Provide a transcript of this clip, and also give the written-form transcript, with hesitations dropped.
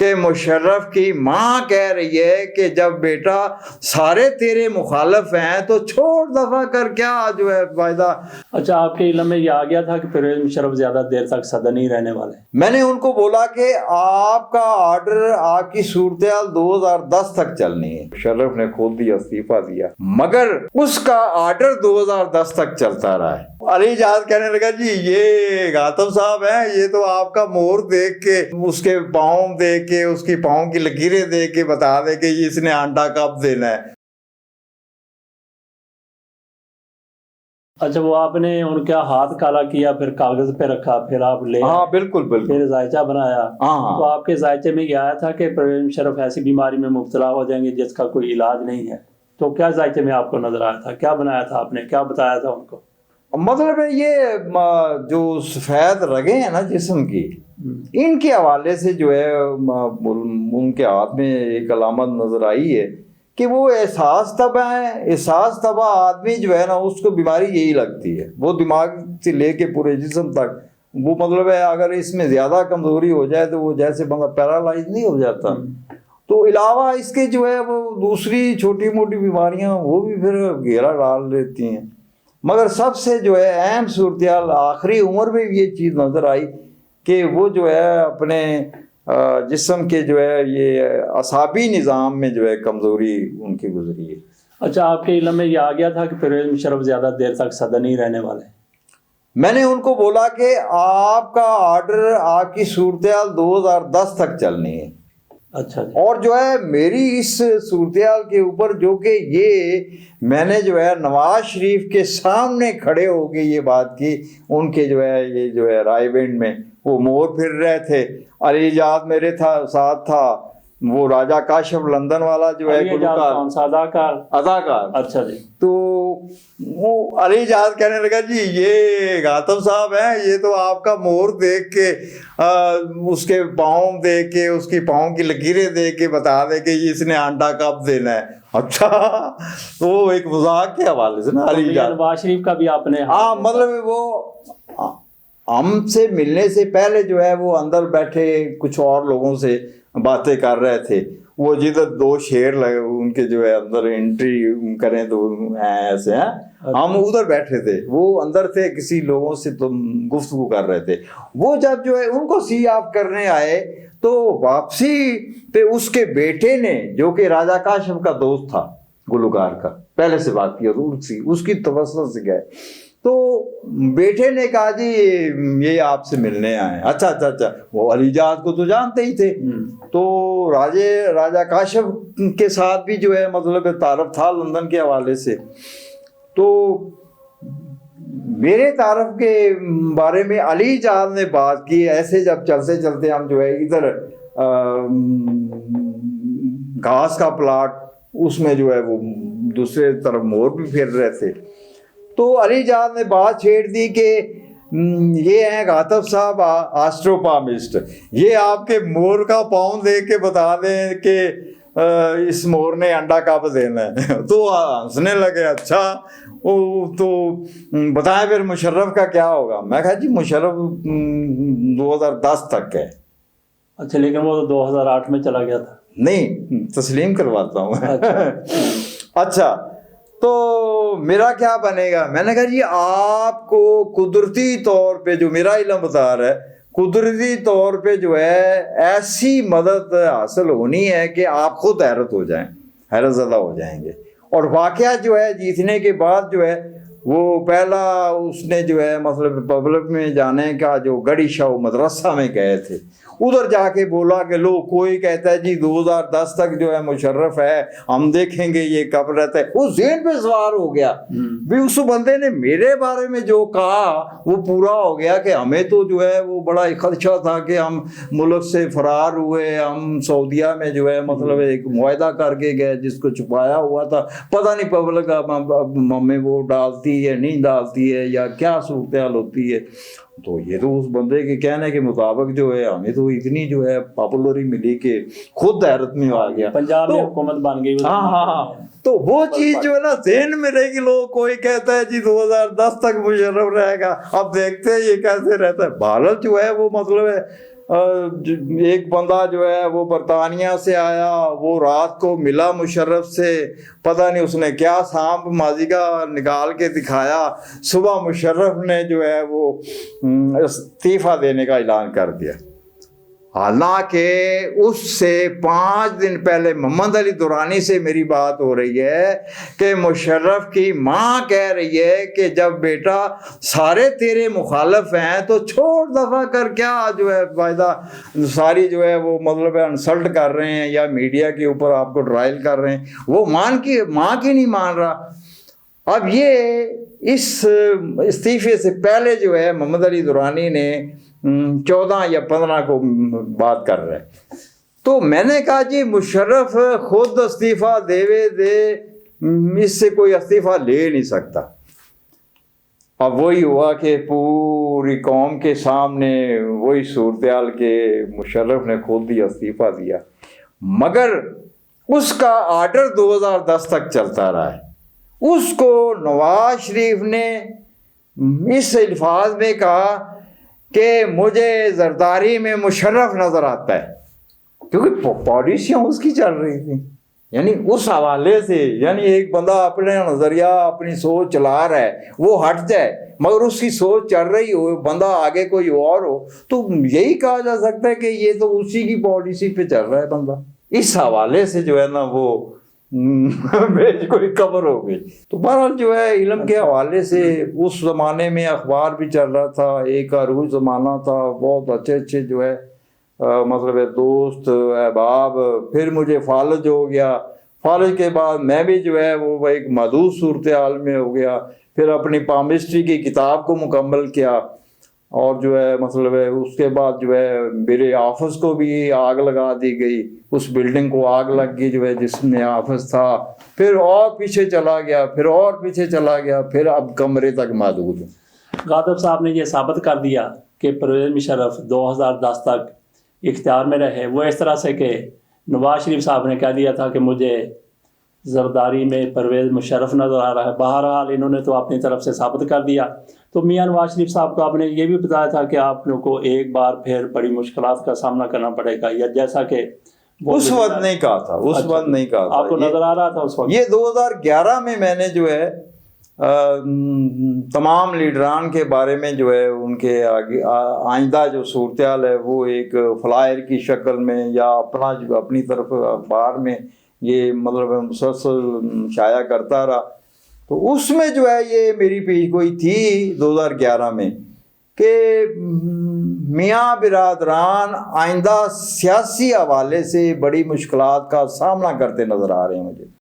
कि मुशर्रफ की माँ कह रही है कि जब बेटा सारे तेरे मुखालफ हैं तो छोड़ दफा कर, क्या जो है फायदा। अच्छा, आपके इल्म में ये आ गया था कि परवेज मुशर्रफ ज्यादा देर तक सदर नहीं रहने वाले? मैंने उनको बोला कि आपका ऑर्डर, आपकी सूरत 2010 तक चलनी है। मुशर्रफ ने खुद ही इस्तीफा दिया, मगर उसका ऑर्डर 2010 तक चलता रहा है। अली जाद कहने लगा जी ये गातम साहब हैं, ये तो आपका मोहर देख के, उसके पाँव देख के, उसकी पाँव की लकीरें देख के बता दे कि इसने अंडा कब देना है। अच्छा, वो आपने उनका हाथ काला किया, फिर कागज पे रखा, फिर आप ले हाँ बिल्कुल बिल्कुल, फिर जायचा बनाया। हाँ। तो आपके जायचे में ये आया था कि परवेज मुशर्रफ ऐसी बीमारी में मुब्तला हो जाएंगे जिसका कोई इलाज नहीं है, तो क्या जायचे में आपको नजर आया था, क्या बनाया था आपने, क्या बताया था उनको? मतलब है ये जो सफेद रगे हैं ना जिस्म की, इनके हवाले से जो है उनके हाथ में एक अलामत नजर आई है कि वो एहसास तबा है। एहसास तबा आदमी जो है ना, उसको बीमारी यही लगती है, वो दिमाग से लेके पूरे जिस्म तक, वो मतलब है अगर इसमें ज़्यादा कमज़ोरी हो जाए तो वो जैसे बंदा पैरालाइज नहीं हो जाता। तो अलावा इसके जो है वो दूसरी छोटी मोटी बीमारियां वो भी फिर घेरा डाल लेती हैं। मगर सबसे जो है अहम सूरत आखिरी उम्र में भी ये चीज़ नज़र आई कि वो जो है अपने जिस्म के जो है ये असाबी निज़ाम में जो है कमज़ोरी उनकी गुजरी है। अच्छा, आपके इल्म में ये आ गया था कि परवेज मुशर्रफ ज़्यादा देर तक सदर नहीं रहने वाले? मैंने उनको बोला कि आपका ऑर्डर, आपकी सूरत 2010 तक चलनी है। अच्छा जी। और जो है मेरी इस सूरत के ऊपर जो कि ये मैंने जो है नवाज शरीफ के सामने खड़े होके ये बात की, उनके जो है ये जो है रायबेंड में वो मोर फिर रहे थे, अली जाद मेरे साथ था, वो राजा काशिफ लंदन वाला जो है अदाकार। अच्छा जी। तो वो अली जाद कहने लगा जी ये गातम साहब हैं, ये तो आपका मोहर देख के, उसके पाँव देख के, उसकी पाँव की लकीरें देख के बता दे कि इसने अंडा कब देना है। अच्छा, तो वो एक मजाक के हवाले से ना अली जाद। नवाज शरीफ का भी आपने? हाँ, मतलब वो हमसे मिलने से पहले जो है वो अंदर बैठे कुछ और लोगों से बातें कर रहे थे, वो जिधर दो शेर लगे उनके जो है अंदर एंट्री करें तो ऐसे हैं, हम उधर बैठे थे, वो अंदर थे, किसी लोगों से तुम गुफ्तगू कर रहे थे। वो जब जो है उनको सी ऑफ करने आए तो वापसी पे उसके बेटे ने, जो कि राजा काशिफ का दोस्त था, गुलकार का, पहले से बात की, उसकी तवज्जो से गए तो बेटे ने कहा जी ये आपसे मिलने आए। अच्छा अच्छा अच्छा, वो अलीजाद को तो जानते ही थे, तो राजा काशिफ के साथ भी जो है मतलब तारफ था लंदन के हवाले से। तो मेरे तारफ के बारे में अलीजाद ने बात की। ऐसे जब चलते चलते हम जो है इधर घास का प्लाट, उसमें जो है वो दूसरे तरफ मोर भी फिर रहे थे, तो अलीजाद ने बात छेड़ दी कि ये हैं गातब साहब एस्ट्रोपामिस्ट, ये आपके मोर का पाँव देख के बता दें कि इस मोर ने अंडा कब देना है। तो हंसने लगे। अच्छा, तो बताएं फिर मुशर्रफ का क्या होगा। मैं कहा जी मुशर्रफ 2010 तक है। अच्छा, लेकिन वो तो 2008 में चला गया था। नहीं, तस्लीम करवाता हूँ। अच्छा। अच्छा, तो मेरा क्या बनेगा। मैंने कहा जी आपको कुदरती तौर पे, जो मेरा इल्म बता रहा है, कुदरती तौर पे जो है ऐसी मदद हासिल होनी है कि आप खुद हैरत हो जाएं, हैरत ज़दा हो जाएंगे। और वाकया जो है जीतने के बाद जो है वो पहला उसने जो है मतलब पब्लिक में जाने का जो गड़ी शाह मदरसा में गए थे, उधर जाके बोला कि लो कोई कहता है जी 2010 तक जो है मुशर्रफ है, हम देखेंगे ये कब रहता है। वो ज़हन पे सवार हो गया भी उस बंदे ने मेरे बारे में जो कहा वो पूरा हो गया कि हमें तो जो है वो बड़ा खदशा था कि हम मुल्क से फरार हुए, हम सऊदिया में जो है मतलब एक मुआहदा करके गए जिसको छुपाया हुआ था, पता नहीं पब्लिक हमें वो डालती है नहीं डालती है या क्या सूरत हाल होती है। तो ये तो उस बंदे के कहने के मुताबिक जो है हमें तो इतनी जो है पॉपुलरिटी मिली कि खुद हैरत में आ गया, पंजाब में हुकूमत बन गई। हाँ, तो वो चीज जो है ना ज़हन में रहेगी। लोग कोई कहता है जी 2010 तक मुशर्रफ रहेगा, अब देखते हैं ये कैसे रहता है। भारत जो है वो मतलब है एक बंदा जो है वो बरतानिया से आया, वो रात को मिला मुशर्रफ से, पता नहीं उसने क्या सांप माजी का निकाल के दिखाया। सुबह मुशर्रफ ने जो है वो इस्तीफ़ा देने का ऐलान कर दिया। हालांकि उससे 5 दिन पहले मोहम्मद अली दुरानी से मेरी बात हो रही है कि मुशर्रफ की माँ कह रही है कि जब बेटा सारे तेरे मुखालफ हैं तो छोड़ दफा कर, क्या जो है फायदा, सारी जो है वो मतलब इंसल्ट कर रहे हैं या मीडिया के ऊपर आपको ट्रायल कर रहे हैं। वो माँ की नहीं मान रहा। अब ये इस इस्तीफे से पहले जो है मोहम्मद अली दुरानी ने 14 या 15 को बात कर रहे हैं। तो मैंने कहा जी मुशर्रफ खुद इस्तीफा देवे दे, इससे कोई इस्तीफा ले नहीं सकता। अब वही हुआ कि पूरी कौम के सामने वही सूरत के मुशर्रफ ने खुद ही इस्तीफा दिया, मगर उसका आर्डर 2010 तक चलता रहा है। उसको नवाज शरीफ ने इस अल्फाज में कहा कि मुझे जरदारी में मुशर्रफ नजर आता है, क्योंकि पॉलिसियाँ उसकी चल रही थी। यानी उस हवाले से, यानी एक बंदा अपने नज़रिया अपनी सोच चला रहा है, वो हट जाए मगर उसकी सोच चल रही हो, बंदा आगे कोई और हो, तो यही कहा जा सकता है कि ये तो उसी की पॉलिसी पे चल रहा है बंदा। इस हवाले से जो है ना वो कोई खबर हो गई। तो बहरहाल जो है इल्म के हवाले से उस ज़माने में अखबार भी चल रहा था, एक अरूज ज़माना था, बहुत अच्छे अच्छे जो है मतलब है दोस्त अहबाब। फिर मुझे फालज हो गया, फालज के बाद मैं भी जो है वो एक मदूस सूरत हाल में हो गया। फिर अपनी पामिस्ट्री की किताब को मुकम्मल किया और जो है मतलब है उसके बाद जो है मेरे ऑफिस को भी आग लगा दी गई, उस बिल्डिंग को आग लग गई जो है जिसमें ऑफिस था। फिर और पीछे चला गया, फिर और पीछे चला गया, फिर अब कमरे तक महदूद हूँ। गादब साहब ने ये साबित कर दिया कि परवेज़ मुशर्रफ 2010 तक इख्तियार में रहे। वो इस तरह से कि नवाज शरीफ साहब ने कह दिया था कि मुझे जरदारी में परवेज़ मुशर्रफ नज़र आ रहा है। बहरहाल इन्होंने तो अपनी तरफ से साबित कर दिया। तो मियां नवाज शरीफ साहब को आपने ये भी बताया था कि आप लोगों को एक बार फिर बड़ी मुश्किलात का सामना करना पड़ेगा, या जैसा कि उस वक्त नहीं कहा था, उस अच्छा, वक्त नहीं कहा था, आपको नजर आ रहा था उस वक्त? ये 2011 में मैंने जो है तमाम लीडरान के बारे में जो है उनके आगे आइंदा जो सूरत हाल है वो एक फ्लायर की शक्ल में या अपनी तरफ अखबार में ये मतलब मुसलसल शाया करता रहा। तो उसमें जो है ये मेरी पेश गोई थी 2011 में कि मियाँ बिरादरान आइंदा सियासी हवाले से बड़ी मुश्किलात का सामना करते नज़र आ रहे हैं मुझे।